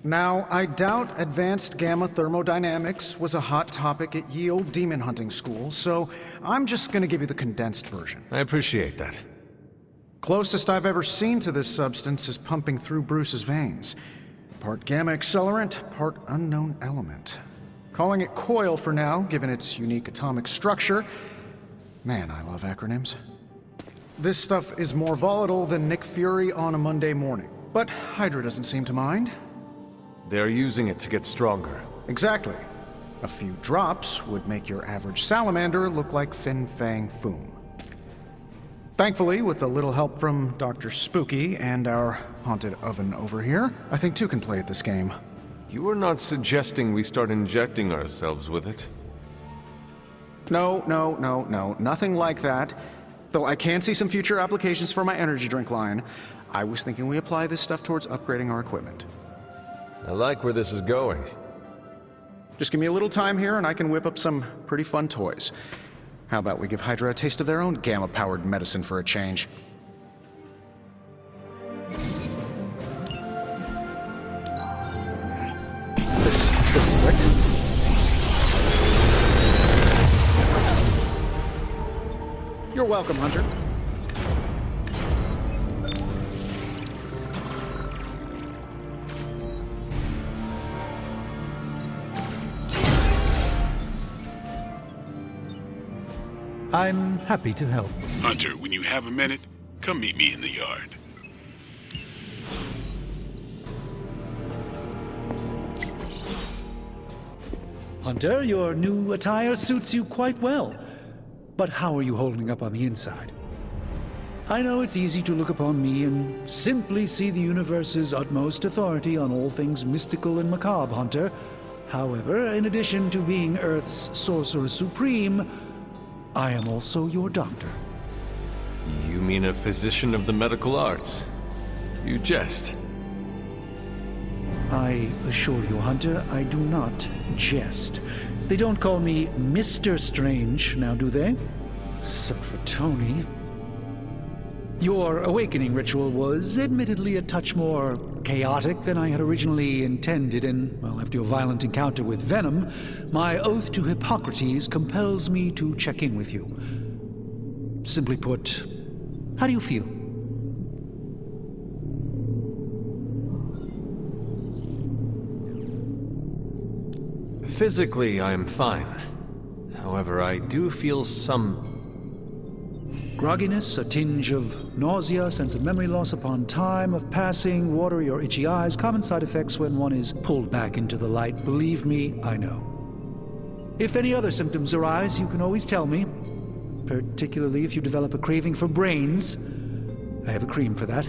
Now, I doubt advanced gamma thermodynamics was a hot topic at ye old demon hunting school, so I'm just gonna give you the condensed version. I appreciate that. Closest I've ever seen to this substance is pumping through Bruce's veins. Part gamma accelerant, part unknown element. Calling it coil for now, given its unique atomic structure. Man, I love acronyms. This stuff is more volatile than Nick Fury on a Monday morning, but Hydra doesn't seem to mind. They're using it to get stronger. Exactly. A few drops would make your average salamander look like Fin Fang Foom. Thankfully, with a little help from Dr. Spooky and our haunted oven over here, I think two can play at this game. You are not suggesting we start injecting ourselves with it? No, nothing like that. Though I can see some future applications for my energy drink line. I was thinking we apply this stuff towards upgrading our equipment. I like where this is going. Just give me a little time here and I can whip up some pretty fun toys. How about we give Hydra a taste of their own gamma-powered medicine for a change? This quick. You're welcome, Hunter. I'm happy to help. Hunter, when you have a minute, come meet me in the yard. Hunter, your new attire suits you quite well. But how are you holding up on the inside? I know it's easy to look upon me and simply see the universe's utmost authority on all things mystical and macabre, Hunter. However, in addition to being Earth's sorcerer supreme, I am also your doctor. You mean a physician of the medical arts? You jest. I assure you, Hunter, I do not jest. They don't call me Mr. Strange, now do they? Except for Tony. Your awakening ritual was admittedly a touch more chaotic than I had originally intended, and, well, after your violent encounter with Venom, my oath to Hippocrates compels me to check in with you. Simply put, how do you feel? Physically, I am fine. However, I do feel some grogginess, a tinge of nausea, sense of memory loss upon time of passing, watery or itchy eyes, common side effects when one is pulled back into the light. Believe me, I know. If any other symptoms arise, you can always tell me, particularly if you develop a craving for brains. I have a cream for that.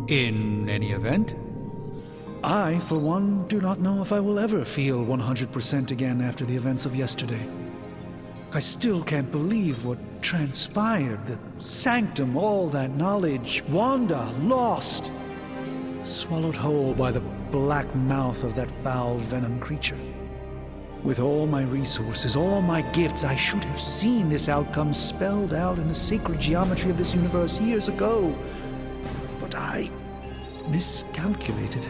In any event, I, for one, do not know if I will ever feel 100% again after the events of yesterday. I still can't believe what transpired. The sanctum, all that knowledge. Wanda, lost. Swallowed whole by the black mouth of that foul venom creature. With all my resources, all my gifts, I should have seen this outcome spelled out in the sacred geometry of this universe years ago. But I miscalculated.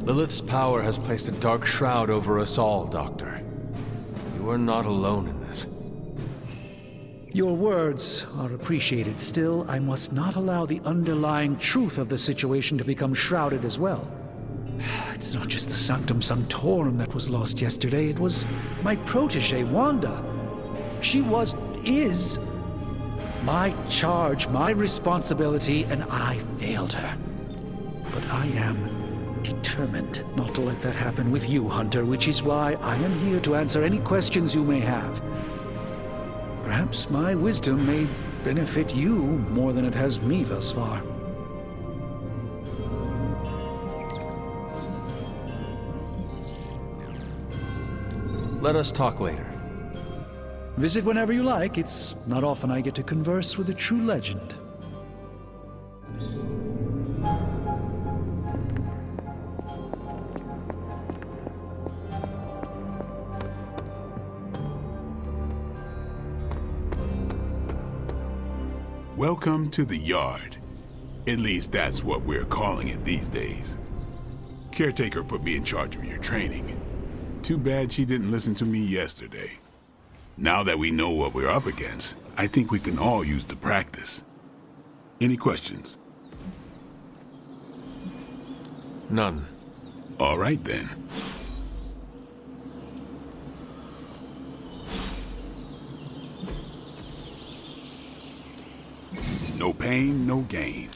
Lilith's power has placed a dark shroud over us all, Doctor. You are not alone in this. Your words are appreciated. Still, I must not allow the underlying truth of the situation to become shrouded as well. It's not just the Sanctum Sanctorum that was lost yesterday. It was my protege, Wanda. She is my charge, my responsibility, and I failed her. But I am determined not to let that happen with you, Hunter, which is why I am here to answer any questions you may have. Perhaps my wisdom may benefit you more than it has me thus far. Let us talk later. Visit whenever you like. It's not often I get to converse with a true legend. Welcome to the yard. At least that's what we're calling it these days. Caretaker put me in charge of your training. Too bad she didn't listen to me yesterday. Now that we know what we're up against, I think we can all use the practice. Any questions? None. All right then. No pain, no gain.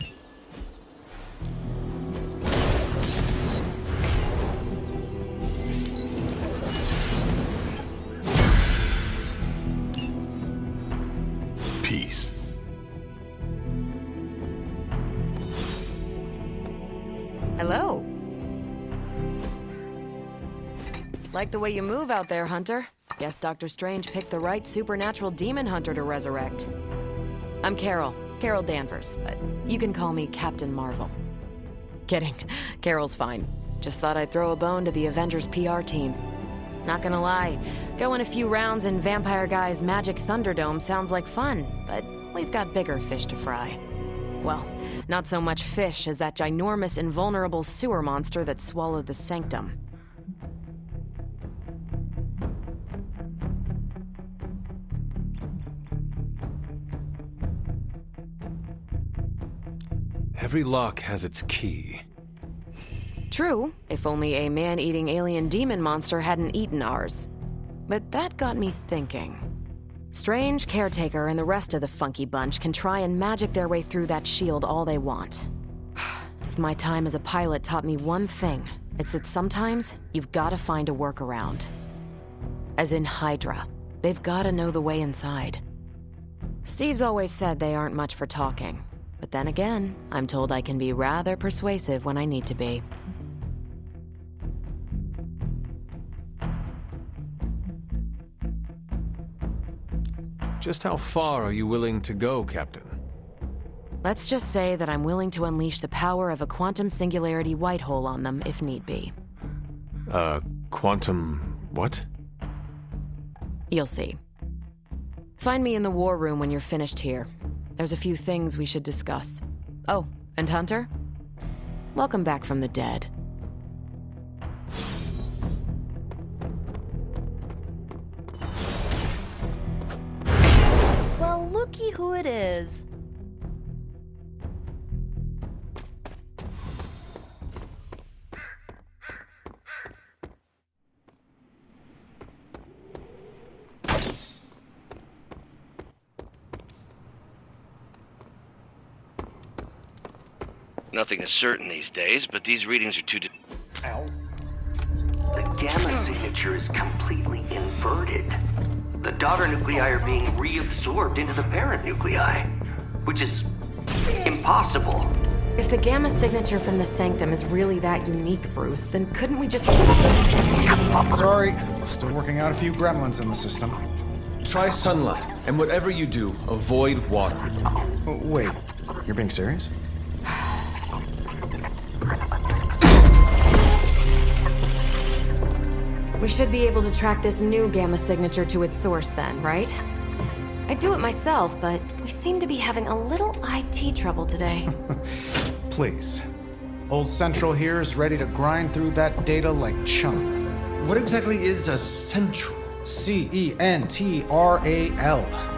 Peace. Hello. Like the way you move out there, Hunter. Guess Dr. Strange picked the right supernatural demon hunter to resurrect. I'm Carol Danvers, but you can call me Captain Marvel. Kidding, Carol's fine. Just thought I'd throw a bone to the Avengers PR team. Not gonna lie, going a few rounds in Vampire Guy's Magic Thunderdome sounds like fun, but we've got bigger fish to fry. Well, not so much fish as that ginormous invulnerable sewer monster that swallowed the Sanctum. Every lock has its key. True, if only a man-eating alien demon monster hadn't eaten ours. But that got me thinking. Strange, Caretaker, and the rest of the funky bunch can try and magic their way through that shield all they want. If my time as a pilot taught me one thing, it's that sometimes you've gotta find a workaround. As in Hydra, they've gotta know the way inside. Steve's always said they aren't much for talking. But then again, I'm told I can be rather persuasive when I need to be. Just how far are you willing to go, Captain? Let's just say that I'm willing to unleash the power of a quantum singularity white hole on them if need be. Quantum... what? You'll see. Find me in the war room when you're finished here. There's a few things we should discuss. Oh, and Hunter? Welcome back from the dead. Well, looky who it is. Nothing is certain these days, but these readings are too... The gamma signature is completely inverted. The daughter nuclei are being reabsorbed into the parent nuclei, which is impossible. If the gamma signature from the Sanctum is really that unique, Bruce, then couldn't we just... Sorry, still working out a few gremlins in the system. Try sunlight, and whatever you do, avoid water. Oh, wait, you're being serious? We should be able to track this new gamma signature to its source then, right? I'd do it myself, but we seem to be having a little IT trouble today. Please. Old Central here is ready to grind through that data like chum. What exactly is a central? CENTRAL.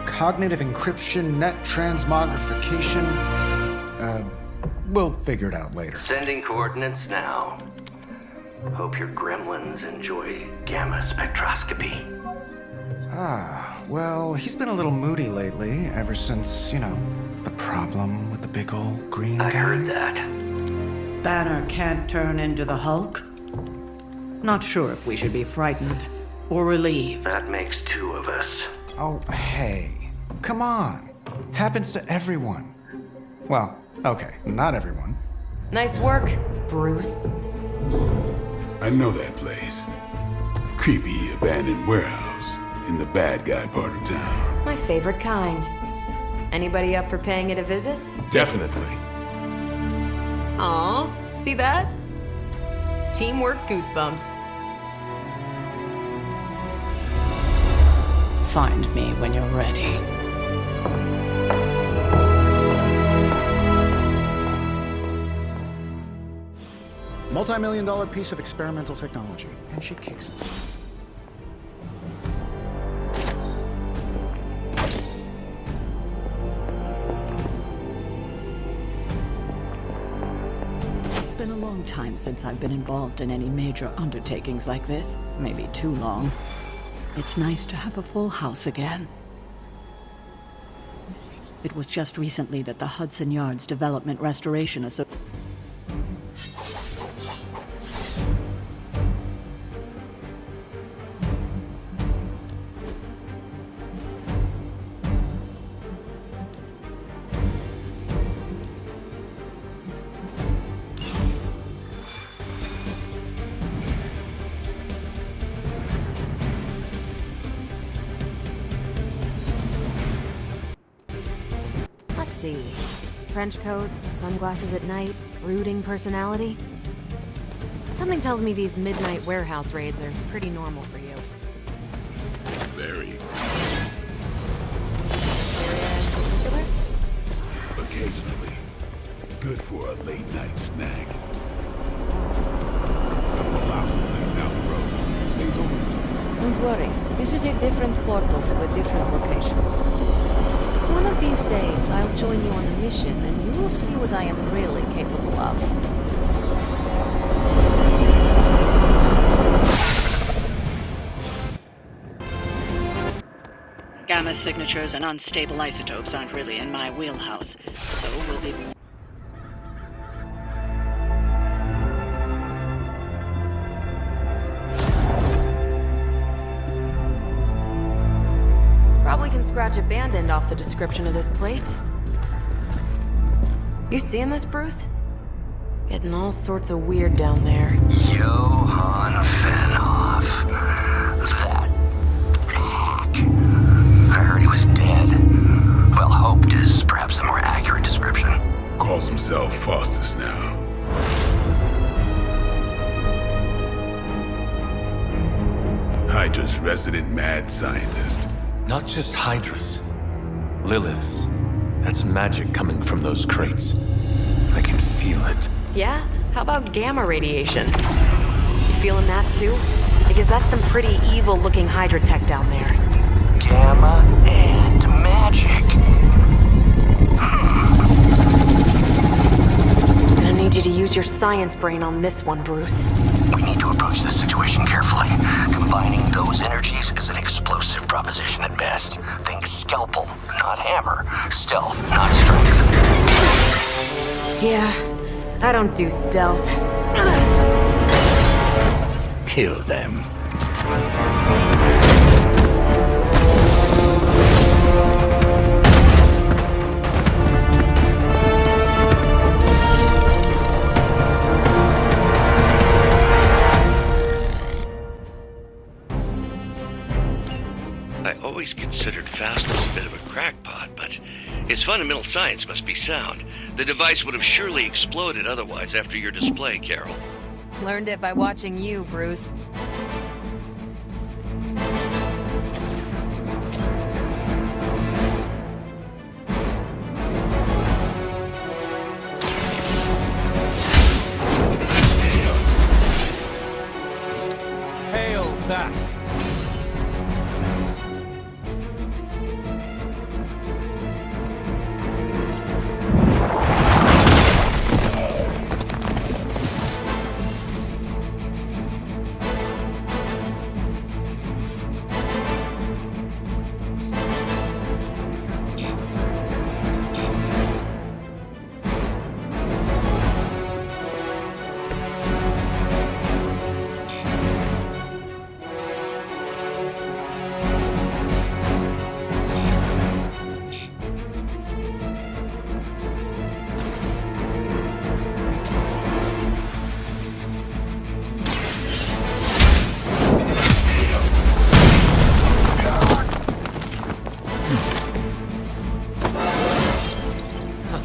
Cognitive encryption, net transmogrification. We'll figure it out later. Sending coordinates now. Hope your gremlins enjoy gamma spectroscopy. Well, he's been a little moody lately, ever since, you know, the problem with the big old green guy. I heard that. Banner can't turn into the Hulk? Not sure if we should be frightened or relieved. That makes two of us. Oh, hey. Come on. Happens to everyone. Well, okay, not everyone. Nice work, Bruce. I know that place. Creepy abandoned warehouse in the bad guy part of town. My favorite kind. Anybody up for paying it a visit? Definitely. Aw, see that? Teamwork goosebumps. Find me when you're ready. Multi-million-dollar piece of experimental technology, and she kicks it. It's been a long time since I've been involved in any major undertakings like this. Maybe too long. It's nice to have a full house again. It was just recently that the Hudson Yards Development Restoration Association. Let's see. Trench coat, sunglasses at night, brooding personality. Something tells me these midnight warehouse raids are pretty normal for you. Very. Area in particular? Occasionally. Good for a late night snack. The falafel place down the road stays open. Don't worry, this is a different portal to a different location. One of these days, I'll join you on a mission, and you will see what I am really capable of. Gamma signatures and unstable isotopes aren't really in my wheelhouse, so we'll be... Probably can scratch a band end off the description of this place. You seeing this, Bruce? Getting all sorts of weird down there. Johann Fenhoff. That hack. I heard he was dead. Well, hoped is perhaps the more accurate description. Calls himself Faustus now. Hydra's resident mad scientist. Not just Hydras. Liliths. That's magic coming from those crates. I can feel it. Yeah? How about gamma radiation? You feeling that too? Because that's some pretty evil-looking Hydra tech down there. Gamma and magic. Gonna need you to use your science brain on this one, Bruce. We need to approach this situation carefully. Combining those energies is an explosive proposition at best. Think scalpel, not hammer. Stealth, not strength. Yeah, I don't do stealth. Kill them. I always considered Faustus a bit of a crackpot, but his fundamental science must be sound. The device would have surely exploded otherwise after your display, Carol. Learned it by watching you, Bruce. Hail that!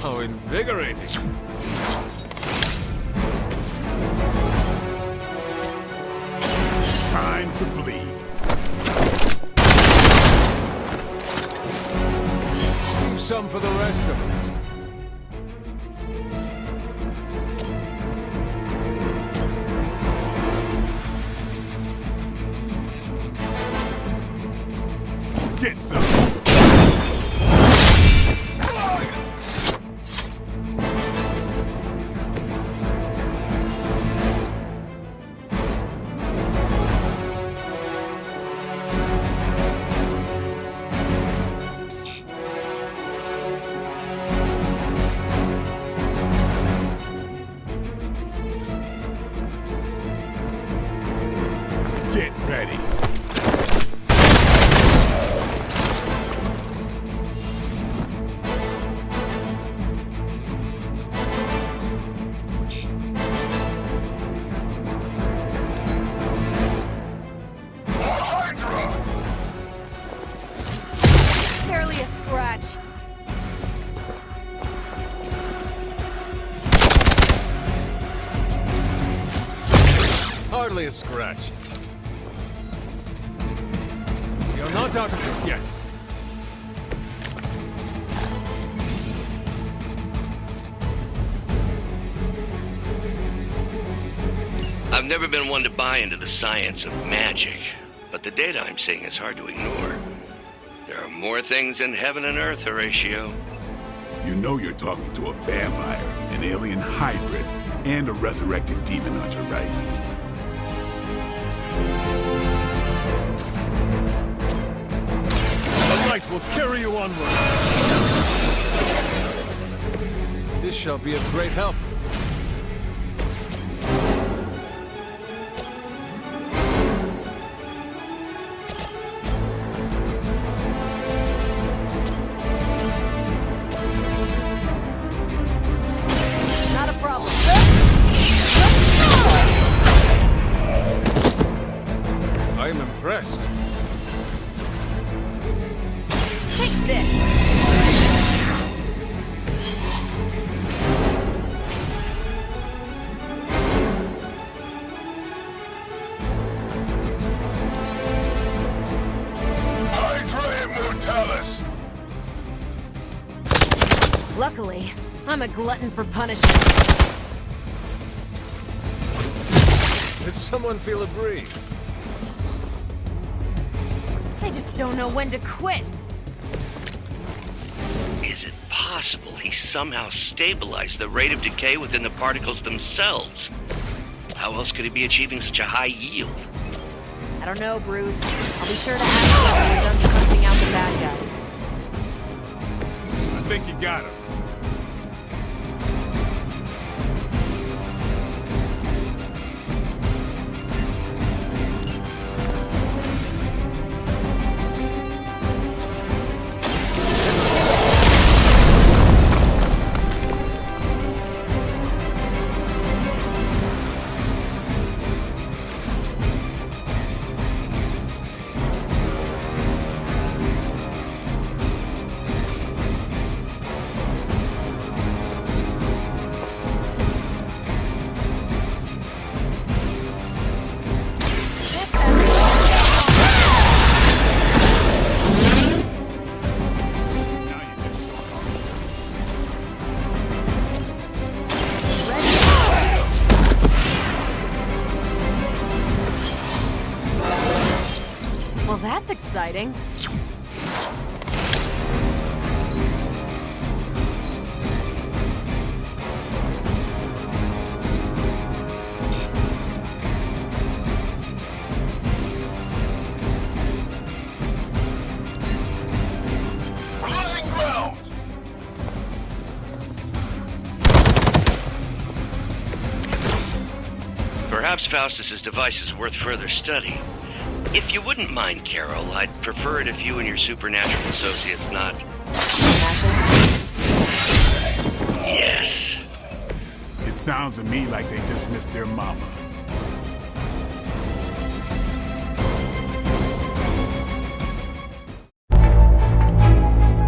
How invigorating! Time to bleed. Leave some for the rest of us. Get some. Get ready. Barely a scratch. Hardly a scratch. You're not out of this yet. I've never been one to buy into the science of magic, but the data I'm seeing is hard to ignore. There are more things in heaven and earth, Horatio. You know you're talking to a vampire, an alien hybrid, and a resurrected demon hunter, right? The light will carry you onward. This shall be of great help. Not a problem. I am impressed. Take this. Hydra Immortalis! Luckily, I'm a glutton for punishment. Did someone feel a breeze? They just don't know when to quit. Is it possible he somehow stabilized the rate of decay within the particles themselves? How else could he be achieving such a high yield? I don't know, Bruce. I'll be sure to ask you when we're done punching out the bad guys. I think you got him. Well, that's exciting. Losing ground! Perhaps Faustus's device is worth further study. If you wouldn't mind, Carol, I'd prefer it if you and your supernatural associates not... Yes. It sounds to me like they just missed their mama.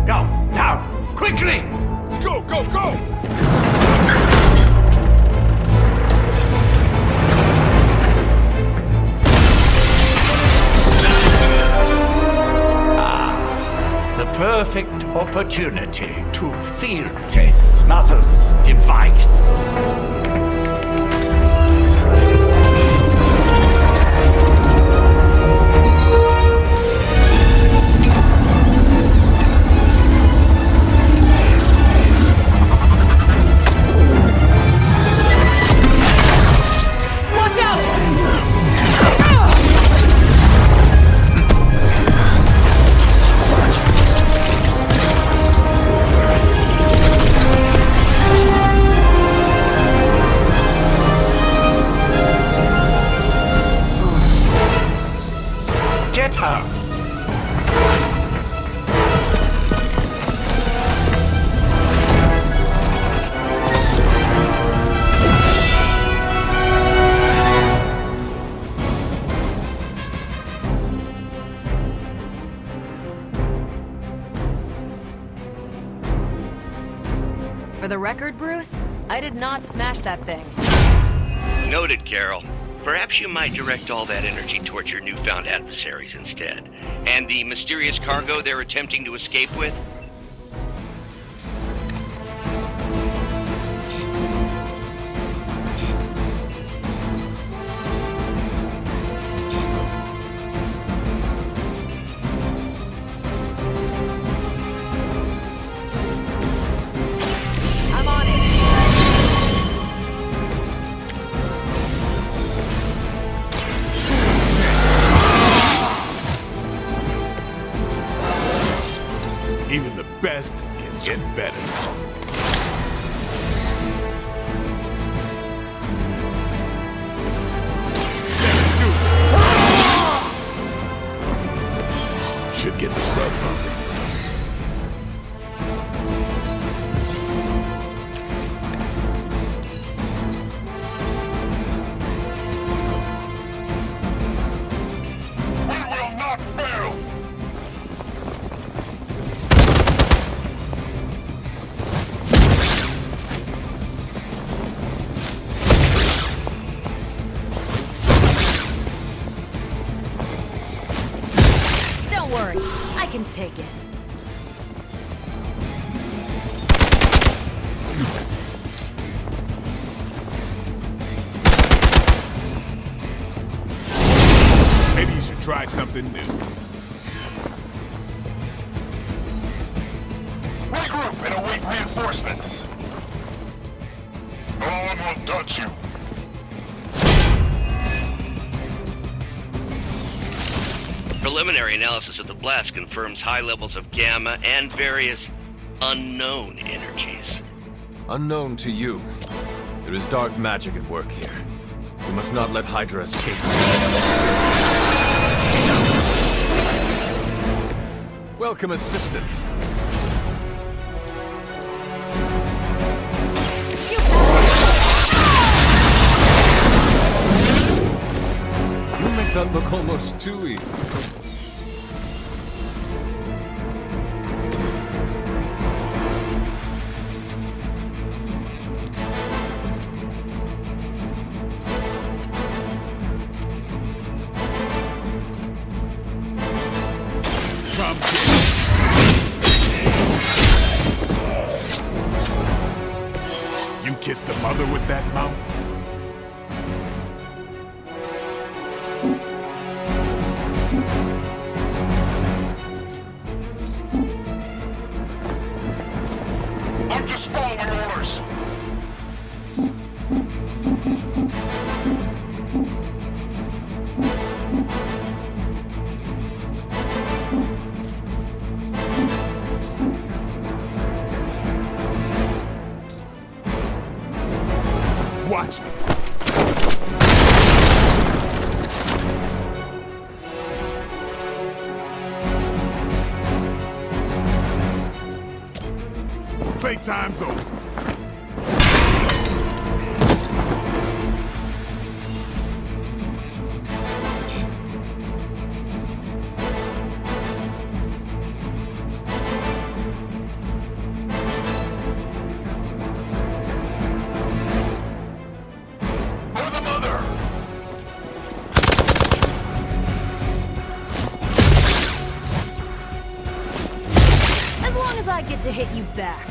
Go! Now! Quickly! Let's go, go, go! The perfect opportunity to field test Mother's device. For the record, Bruce, I did not smash that thing. Noted, Carol. Perhaps you might direct all that energy towards your newfound adversaries instead. And the mysterious cargo they're attempting to escape with? I'm on it. Even the best can get better. Let's do it. Should get the blood pumping. Don't worry, I can take it. Maybe you should try something new. Regroup and await reinforcements. No one will touch you. Preliminary analysis of the blast confirms high levels of gamma and various unknown energies. Unknown to you, there is dark magic at work here. We must not let Hydra escape. Welcome assistance. You make that look almost too easy. Come You kissed the mother with that mouth? I'm just following orders. Watch me. Playtime's over. For the mother. As long as I get to hit you back.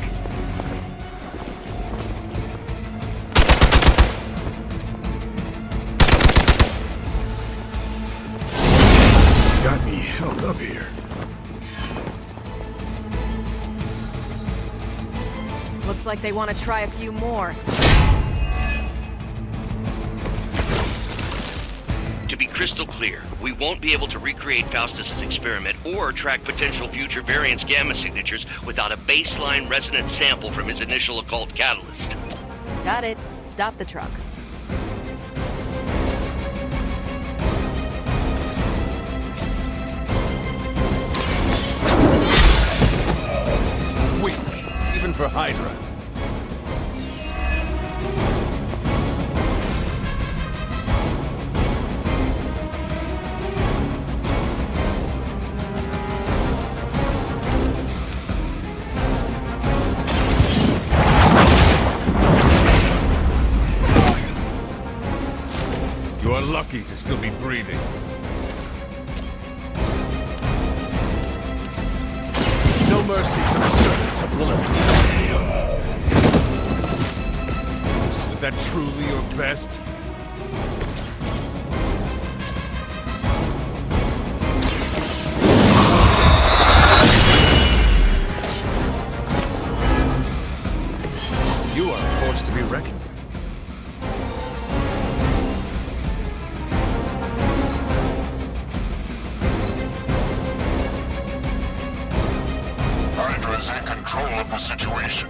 Got me held up here. Looks like they want to try a few more. To be crystal clear, we won't be able to recreate Faustus's experiment or track potential future variance gamma signatures without a baseline resonance sample from his initial occult catalyst. Got it. Stop the truck. Weak, even for Hydra. lucky to still be breathing. No mercy for the servants of Lilith. Is that truly your best? You are a force to be reckoned with. Hydra's in control of the situation.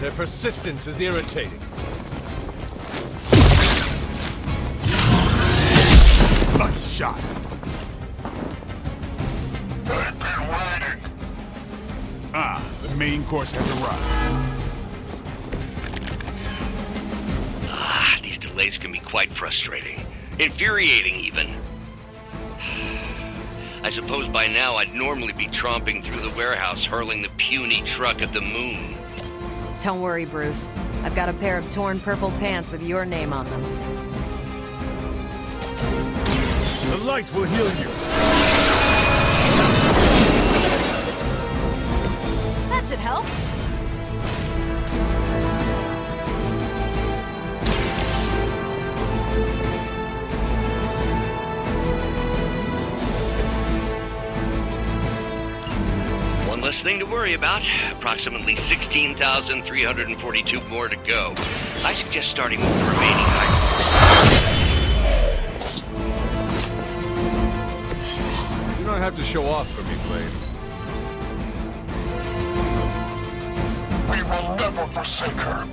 Their persistence is irritating. Lucky shot. They've been waiting. Ah, the main course has arrived. These delays can be quite frustrating. Infuriating, even. I suppose by now I'd normally be tromping through the warehouse, hurling the puny truck at the moon. Don't worry, Bruce. I've got a pair of torn purple pants with your name on them. The light will heal you. That should help. One less thing to worry about. Approximately 16,342 more to go. I suggest starting with the remaining items. You don't have to show off for me, Blade. We will never forsake her.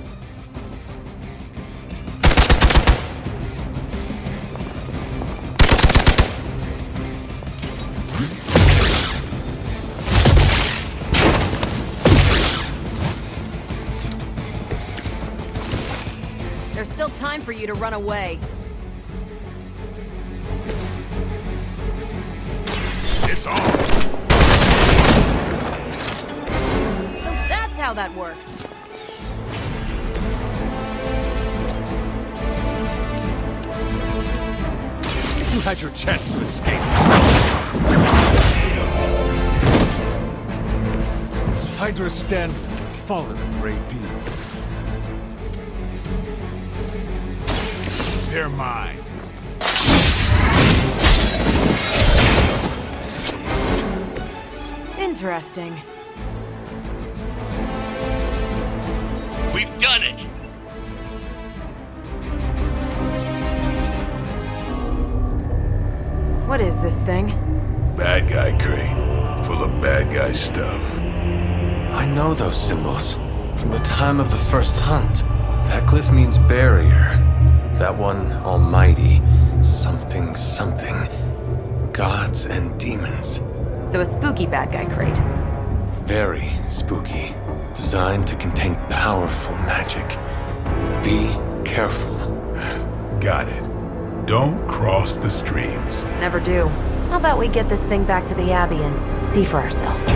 There's still time for you to run away. It's on. So that's how that works. You had your chance to escape. Hydra's standards have fallen a great deal. They're mine. Interesting. We've done it! What is this thing? Bad guy crate. Full of bad guy stuff. I know those symbols from the time of the first hunt. That glyph means barrier. That one, almighty. Something, something. Gods and demons. So a spooky bad guy crate. Very spooky. Designed to contain powerful magic. Be careful. Got it. Don't cross the streams. Never do. How about we get this thing back to the Abbey and see for ourselves?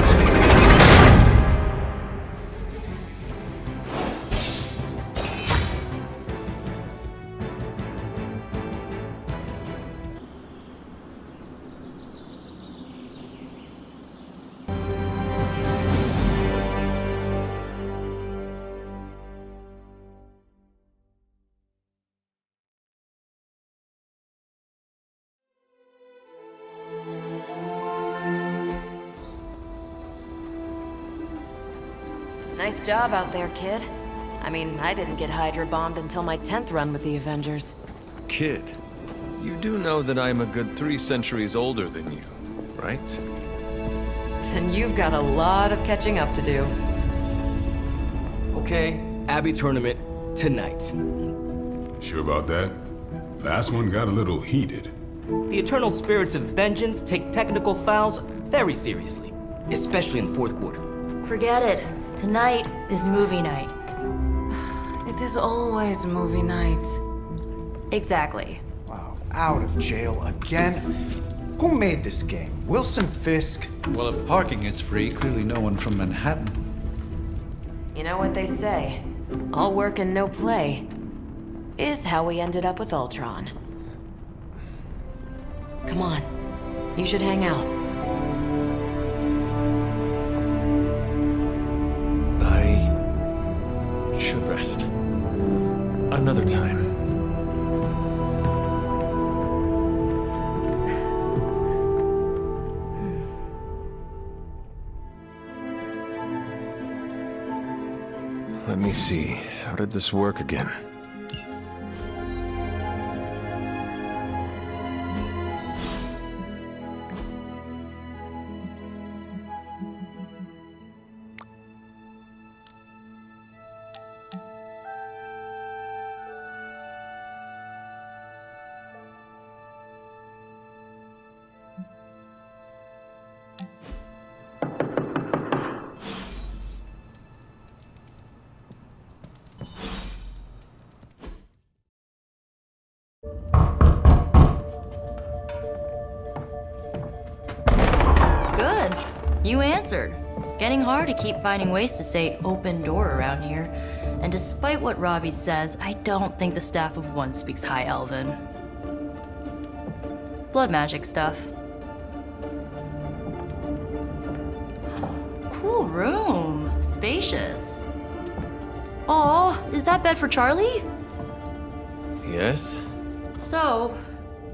Nice job out there, kid. I mean, I didn't get Hydra bombed until my 10th run with the Avengers. Kid, you do know that I'm a good 3 centuries older than you, right? Then you've got a lot of catching up to do. Okay, Abbey tournament tonight. Sure about that? Last one got a little heated. The Eternal Spirits of Vengeance take technical fouls very seriously, especially in the fourth quarter. Forget it. Tonight is movie night. It is always movie night. Exactly. Wow, out of jail again? Who made this game? Wilson Fisk? Well, if parking is free, clearly no one from Manhattan. You know what they say? All work and no play is how we ended up with Ultron. Come on. You should hang out. I should rest. Another time. Let me see. How did this work again? Good. You answered. Getting hard to keep finding ways to say open door around here. And despite what Robbie says, I don't think the staff of One speaks High Elven. Blood magic stuff. Cool room. Spacious. Aw, is that bed for Charlie? Yes? So,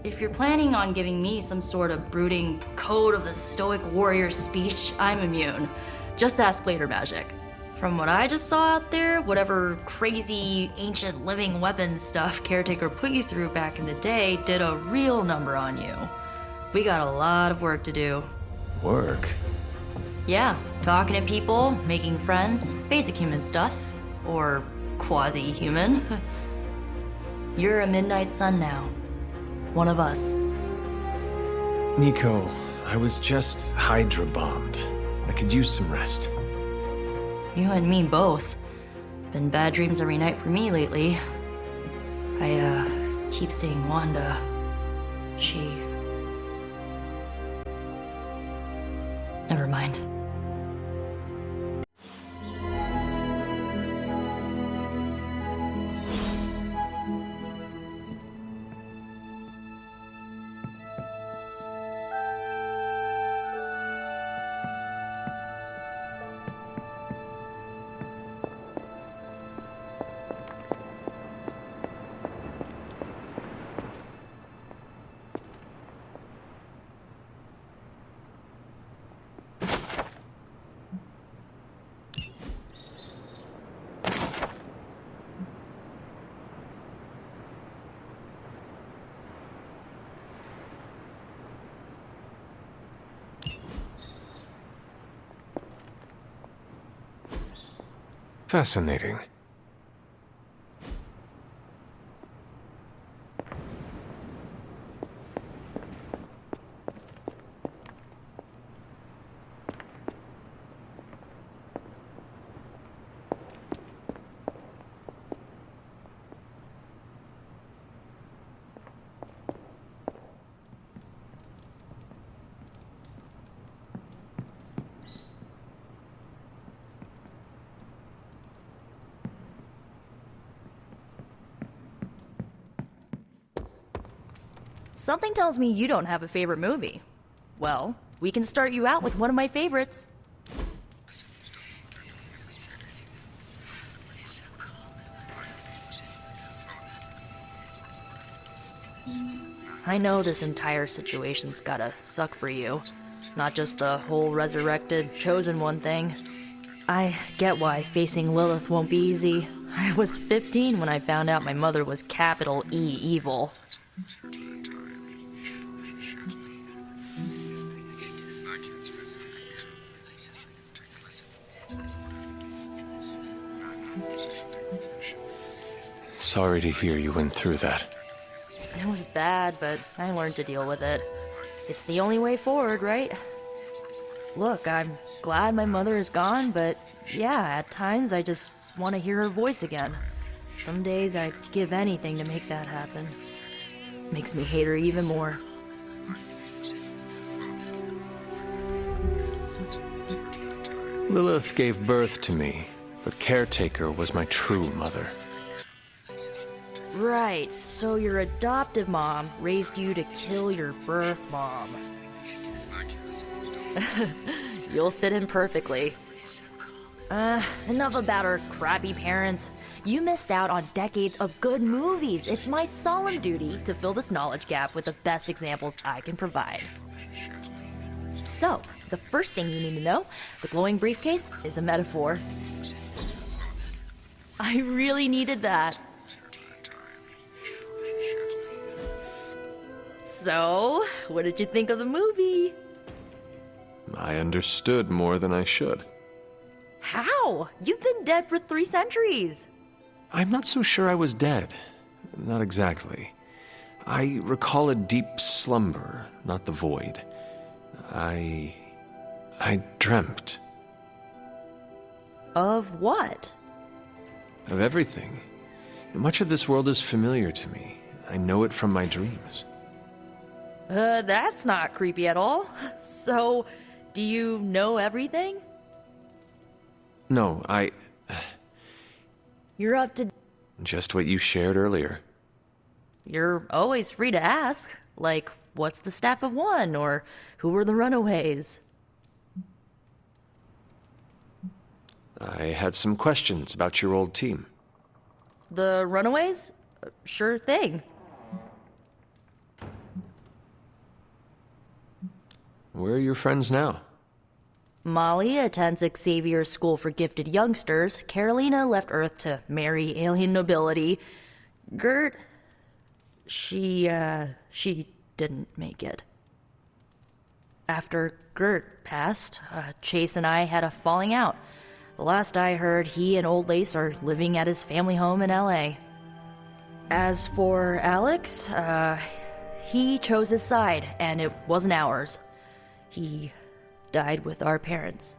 if you're planning on giving me some sort of brooding code of the stoic warrior speech, I'm immune. Just ask later, Magic. From what I just saw out there, whatever crazy ancient living weapons stuff Caretaker put you through back in the day did a real number on you. We got a lot of work to do. Work? Yeah, talking to people, making friends, basic human stuff. Or quasi-human. You're a Midnight Sun now. One of us. Nico, I was just Hydra bombed. I could use some rest. You and me both. Been bad dreams every night for me lately. I keep seeing Wanda. She... Never mind. Fascinating. Something tells me you don't have a favorite movie. Well, we can start you out with one of my favorites. I know this entire situation's gotta suck for you. Not just the whole resurrected, chosen one thing. I get why facing Lilith won't be easy. I was 15 when I found out my mother was capital E evil. Sorry to hear you went through that. It was bad, but I learned to deal with it. It's the only way forward, right? Look, I'm glad my mother is gone, but yeah, at times I just want to hear her voice again. Some days I'd give anything to make that happen. Makes me hate her even more. Lilith gave birth to me. but Caretaker was my true mother. Right, so your adoptive mom raised you to kill your birth mom. You'll fit in perfectly. Enough about our crappy parents. You missed out on decades of good movies. It's my solemn duty to fill this knowledge gap with the best examples I can provide. So, the first thing you need to know, the glowing briefcase is a metaphor. I really needed that. So, what did you think of the movie? I understood more than I should. How? You've been dead for 3 centuries. I'm not so sure I was dead. Not exactly. I recall a deep slumber, not the void. I dreamt. Of what? Of everything. Much of this world is familiar to me. I know it from my dreams. That's not creepy at all. So, do you know everything? No, You're up to... Just what you shared earlier. You're always free to ask. Like, what's the staff of one? Or who were the runaways? I had some questions about your old team. The runaways? Sure thing. Where are your friends now? Molly attends Xavier's School for Gifted Youngsters. Carolina left Earth to marry alien nobility. Gert... She didn't make it. After Gert passed, Chase and I had a falling out. The last I heard, he and Old Lace are living at his family home in LA. As for Alex, he chose his side, and it wasn't ours. He died with our parents.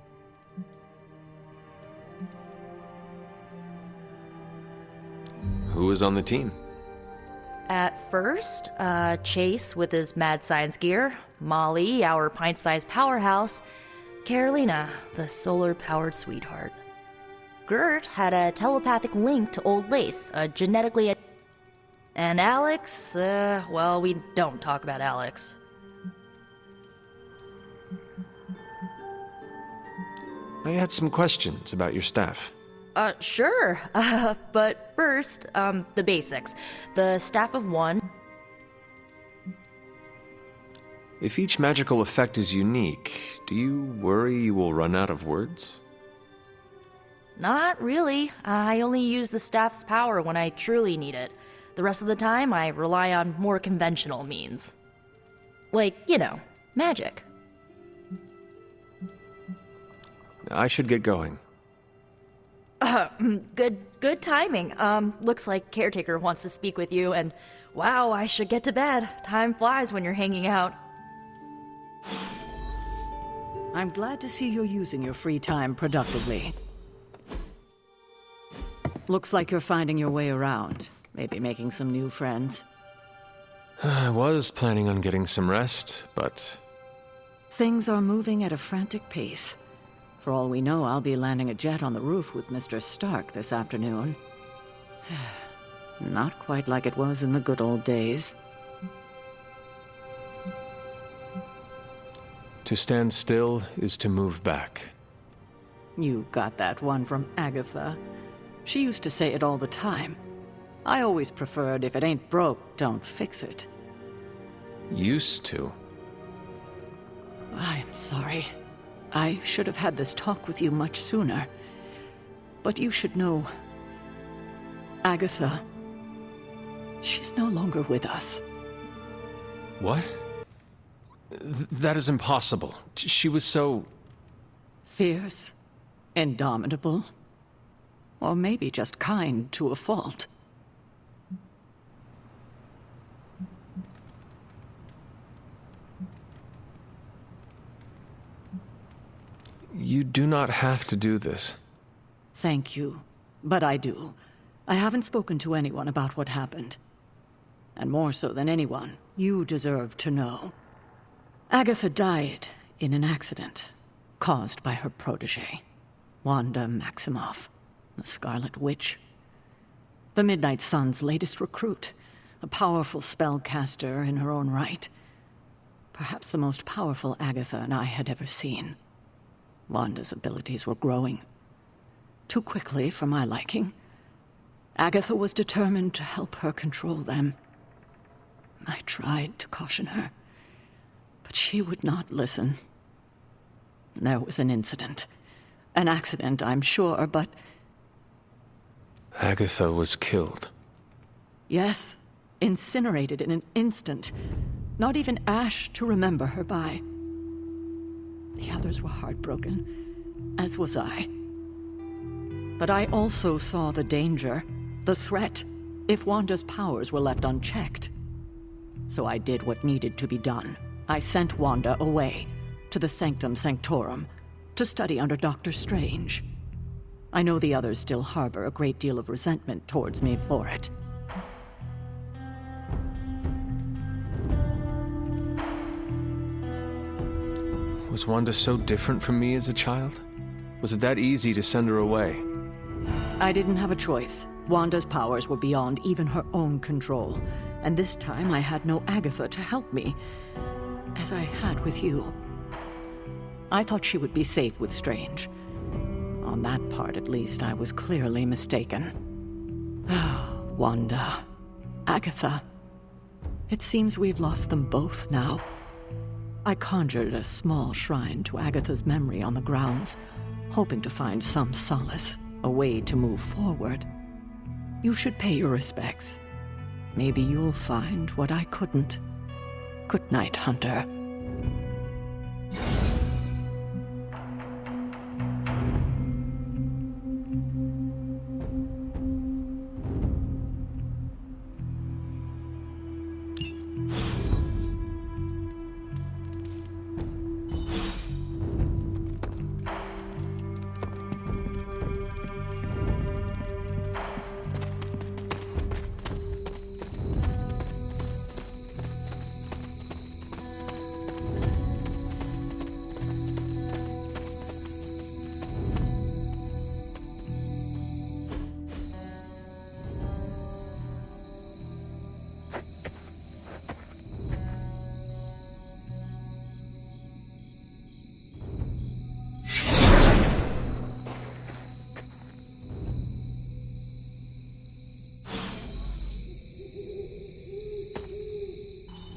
Who was on the team? At first, Chase with his mad science gear, Molly, our pint-sized powerhouse, Carolina, the solar-powered sweetheart. Gert had a telepathic link to Old Lace, genetically... And Alex, well, we don't talk about Alex. I had some questions about your staff. Sure. But first, the basics. The staff of one. If each magical effect is unique, do you worry you will run out of words? Not really. I only use the staff's power when I truly need it. The rest of the time, I rely on more conventional means. Like, you know, magic. I should get going. Good timing. Looks like Caretaker wants to speak with you, and wow, I should get to bed. Time flies when you're hanging out. I'm glad to see you're using your free time productively. Looks like you're finding your way around. Maybe making some new friends. I was planning on getting some rest, but... Things are moving at a frantic pace. For all we know, I'll be landing a jet on the roof with Mr. Stark this afternoon. Not quite like it was in the good old days. To stand still is to move back. You got that one from Agatha. She used to say it all the time. I always preferred, if it ain't broke, don't fix it. Used to? I'm sorry. I should have had this talk with you much sooner. But you should know... Agatha... She's no longer with us. What? That is impossible. She was so... Fierce. Indomitable. Or maybe just kind to a fault. You do not have to do this. Thank you, but I do. I haven't spoken to anyone about what happened. And more so than anyone, you deserve to know. Agatha died in an accident caused by her protege, Wanda Maximoff. The Scarlet Witch. The Midnight Sun's latest recruit. A powerful spellcaster in her own right. Perhaps the most powerful Agatha and I had ever seen. Wanda's abilities were growing. Too quickly for my liking. Agatha was determined to help her control them. I tried to caution her, but she would not listen. There was an incident. An accident, I'm sure, but... Agatha was killed. Yes, incinerated in an instant. Not even ash to remember her by. The others were heartbroken, as was I. But I also saw the danger, the threat, if Wanda's powers were left unchecked. So I did what needed to be done. I sent Wanda away, to the Sanctum Sanctorum, to study under Dr. Strange. I know the others still harbor a great deal of resentment towards me for it. Was Wanda so different from me as a child? Was it that easy to send her away? I didn't have a choice. Wanda's powers were beyond even her own control. And this time I had no Agatha to help me, as I had with you. I thought she would be safe with Strange. On that part, at least, I was clearly mistaken. Wanda. Agatha. It seems we've lost them both now. I conjured a small shrine to Agatha's memory on the grounds, hoping to find some solace, a way to move forward. You should pay your respects. Maybe you'll find what I couldn't. Good night, Hunter.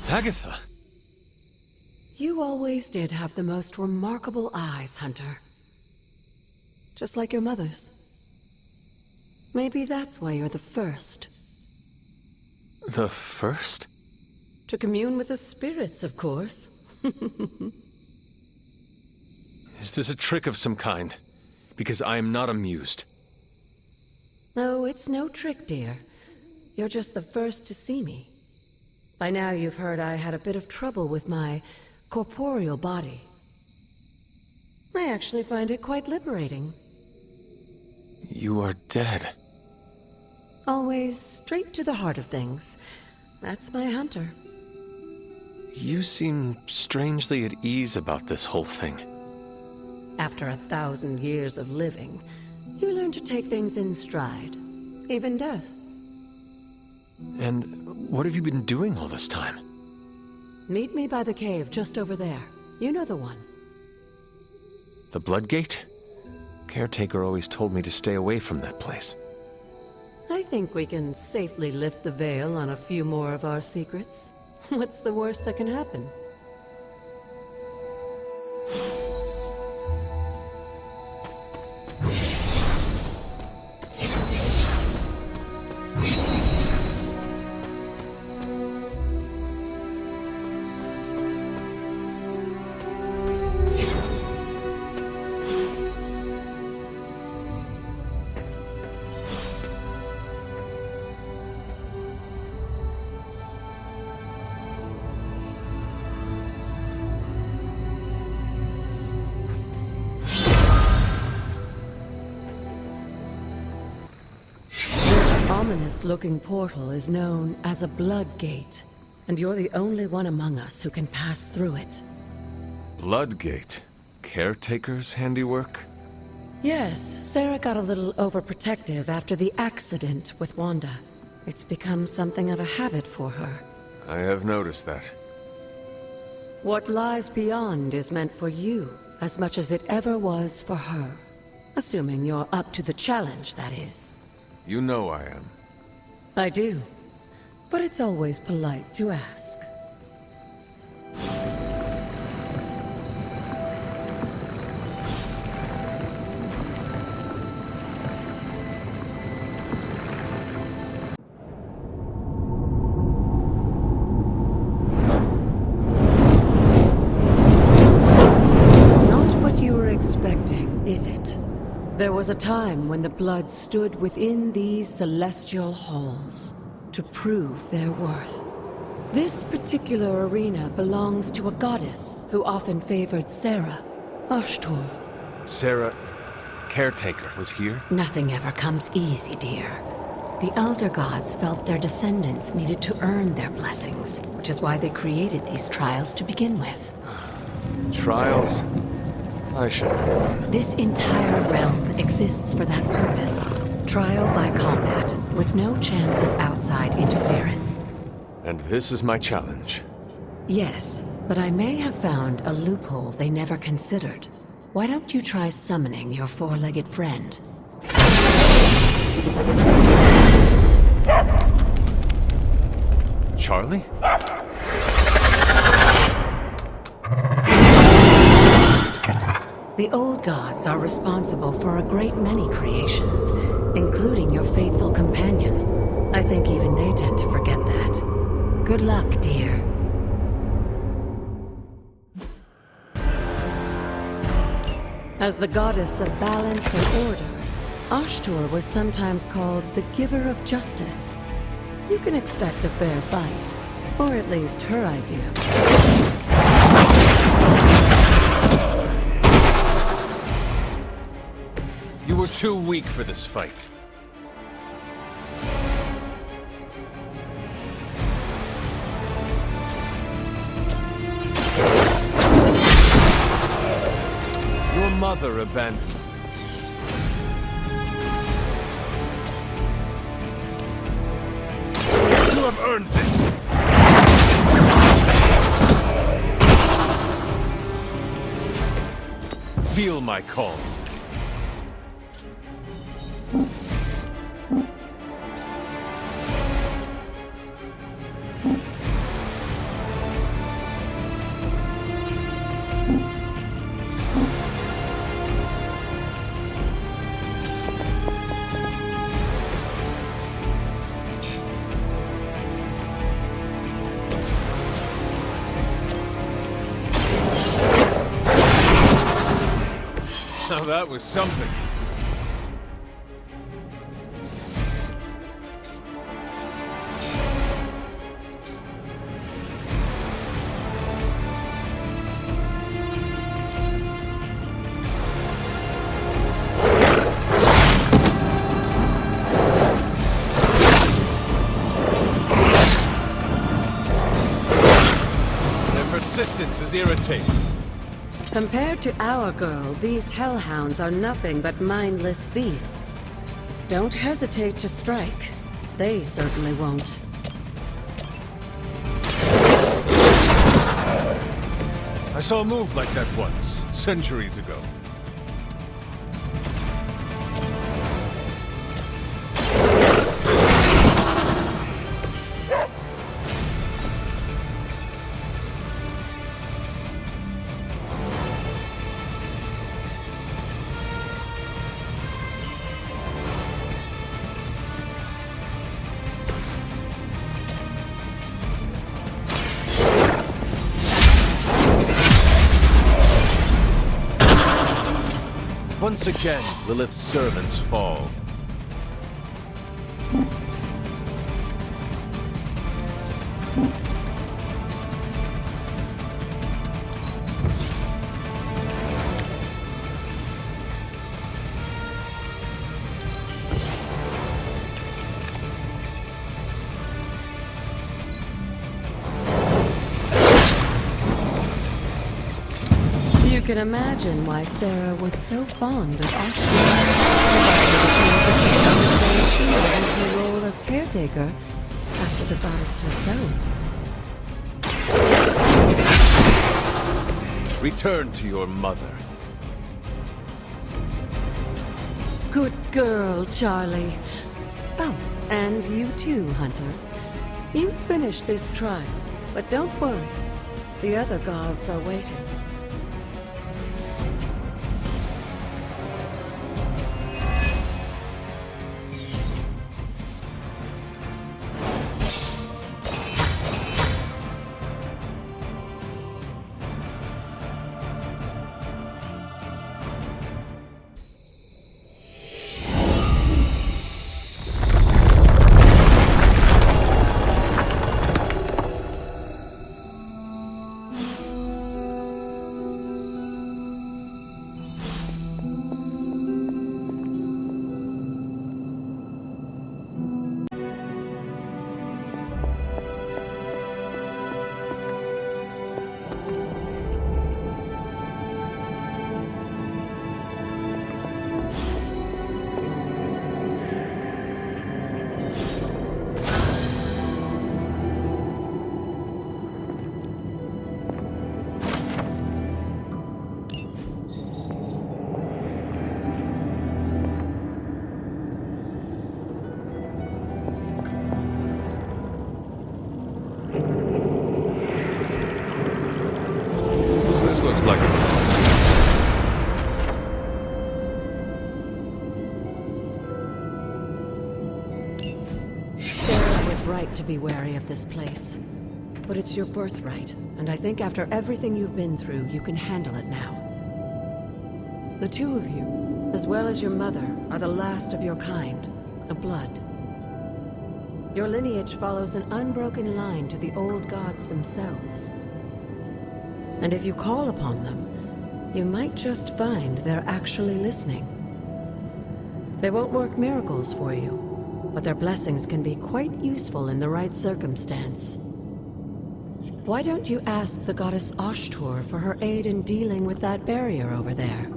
Agatha! You always did have the most remarkable eyes, Hunter. Just like your mother's. Maybe that's why you're the first. The first? To commune with the spirits, of course. Is this a trick of some kind? Because I am not amused. No, it's no trick, dear. You're just the first to see me. By now you've heard I had a bit of trouble with my corporeal body. I actually find it quite liberating. You are dead. Always straight to the heart of things. That's my Hunter. You seem strangely at ease about this whole thing. After 1,000 years of living, you learn to take things in stride. Even death. And what have you been doing all this time? Meet me by the cave just over there. You know the one. The Bloodgate? Caretaker always told me to stay away from that place. I think we can safely lift the veil on a few more of our secrets. What's the worst that can happen? Ominous-looking portal is known as a Bloodgate, and you're the only one among us who can pass through it. Bloodgate? Caretaker's handiwork? Yes, Sarah got a little overprotective after the accident with Wanda. It's become something of a habit for her. I have noticed that. What lies beyond is meant for you as much as it ever was for her. Assuming you're up to the challenge, that is. You know I am. I do. But it's always polite to ask. Is it? There was a time when the blood stood within these celestial halls to prove their worth. This particular arena belongs to a goddess who often favored Sarah, Ashtur. Sarah, caretaker, was here? Nothing ever comes easy, dear. The Elder Gods felt their descendants needed to earn their blessings, which is why they created these trials to begin with. Trials? I should know. This entire realm exists for that purpose. Trial by combat, with no chance of outside interference. And this is my challenge. Yes, but I may have found a loophole they never considered. Why don't you try summoning your four-legged friend? Charlie? The old gods are responsible for a great many creations, including your faithful companion. I think even they tend to forget that. Good luck, dear. As the goddess of balance and order, Ashtur was sometimes called the giver of justice. You can expect a fair fight, or at least her idea. You were too weak for this fight. Your mother abandoned me. You have earned this! Feel my call. Now that was something. Their persistence is irritating. Compared to our girl, these hellhounds are nothing but mindless beasts. Don't hesitate to strike. They certainly won't. I saw a move like that once, centuries ago. Once again, Lilith's servants fall. You can imagine why Sarah was so fond of Oxford. Her role as caretaker after the goddess herself. Return to your mother. Good girl, Charlie. Oh, and you too, Hunter. You finished this trial, but don't worry. The other gods are waiting. This looks like a... Sarah was right to be wary of this place. But it's your birthright, and I think after everything you've been through, you can handle it now. The two of you, as well as your mother, are the last of your kind, a blood. Your lineage follows an unbroken line to the old gods themselves. And if you call upon them, you might just find they're actually listening. They won't work miracles for you, but their blessings can be quite useful in the right circumstance. Why don't you ask the goddess Ashtur for her aid in dealing with that barrier over there?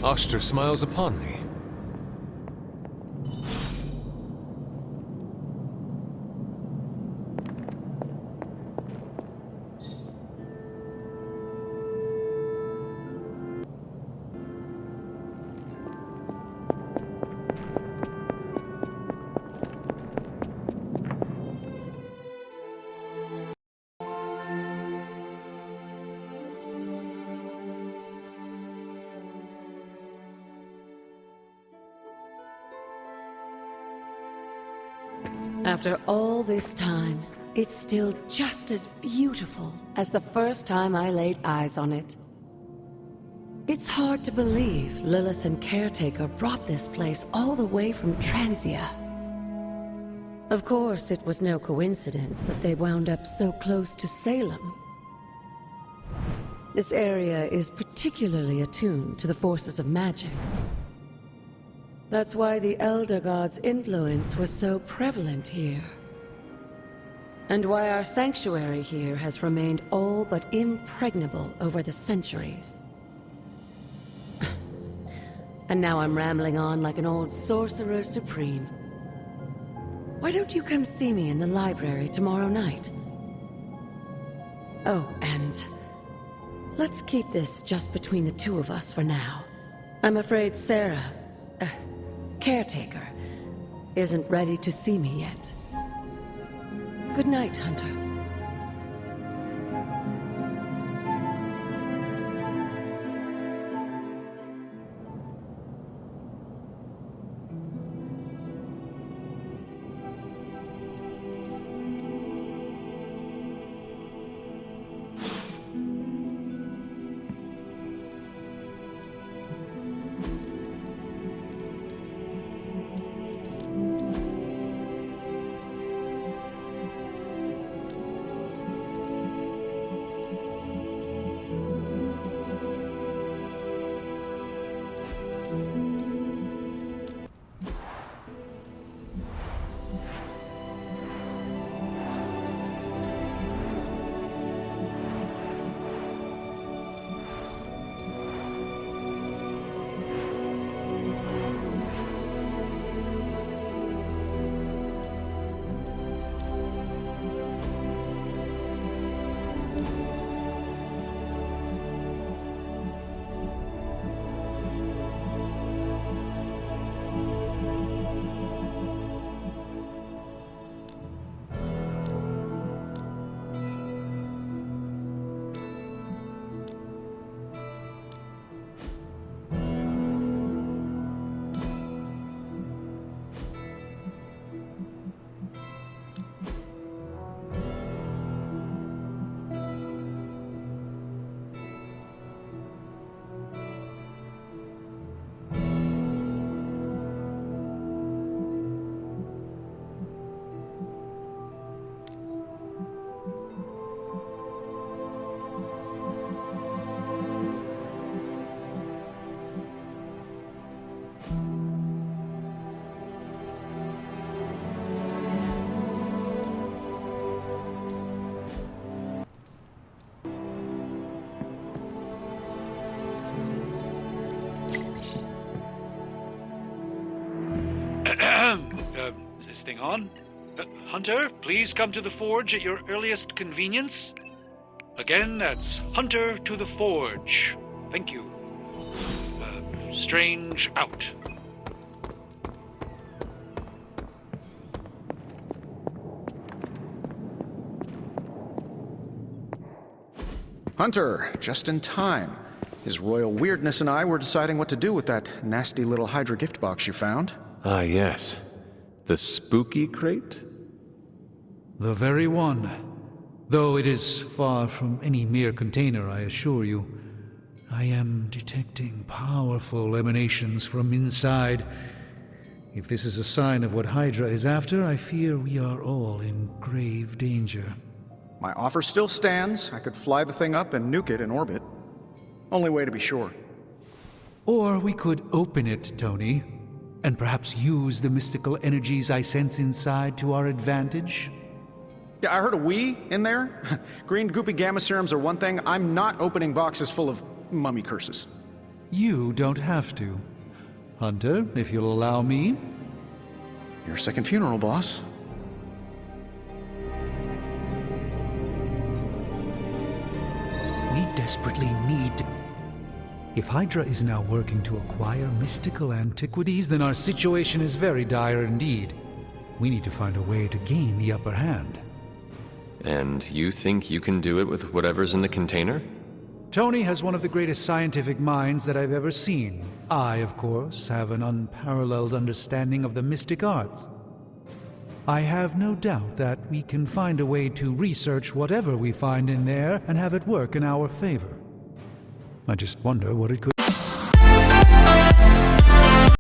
Ashtur smiles upon me. After all this time, it's still just as beautiful as the first time I laid eyes on it. It's hard to believe Lilith and Caretaker brought this place all the way from Transia. Of course, it was no coincidence that they wound up so close to Salem. This area is particularly attuned to the forces of magic. That's why the Elder God's influence was so prevalent here. And why our sanctuary here has remained all but impregnable over the centuries. And now I'm rambling on like an old sorcerer supreme. Why don't you come see me in the library tomorrow night? Oh, and let's keep this just between the two of us for now. I'm afraid Sarah, Caretaker, isn't ready to see me yet. Good night, Hunter. Is this thing on? Hunter, please come to the forge at your earliest convenience. Again, that's Hunter to the forge. Thank you. Strange out. Hunter, just in time. His royal weirdness and I were deciding what to do with that nasty little Hydra gift box you found. Ah, yes. The spooky crate? The very one. Though it is far from any mere container, I assure you. I am detecting powerful emanations from inside. If this is a sign of what Hydra is after, I fear we are all in grave danger. My offer still stands. I could fly the thing up and nuke it in orbit. Only way to be sure. Or we could open it, Tony, and perhaps use the mystical energies I sense inside to our advantage. Yeah, I heard a we in there. Green goopy gamma serums are one thing. I'm not opening boxes full of mummy curses. You don't have to. Hunter, if you'll allow me. Your second funeral, boss. We desperately need to... If Hydra is now working to acquire mystical antiquities, then our situation is very dire indeed. We need to find a way to gain the upper hand. And you think you can do it with whatever's in the container? Tony has one of the greatest scientific minds that I've ever seen. I, of course, have an unparalleled understanding of the mystic arts. I have no doubt that we can find a way to research whatever we find in there and have it work in our favor. I just wonder what it could...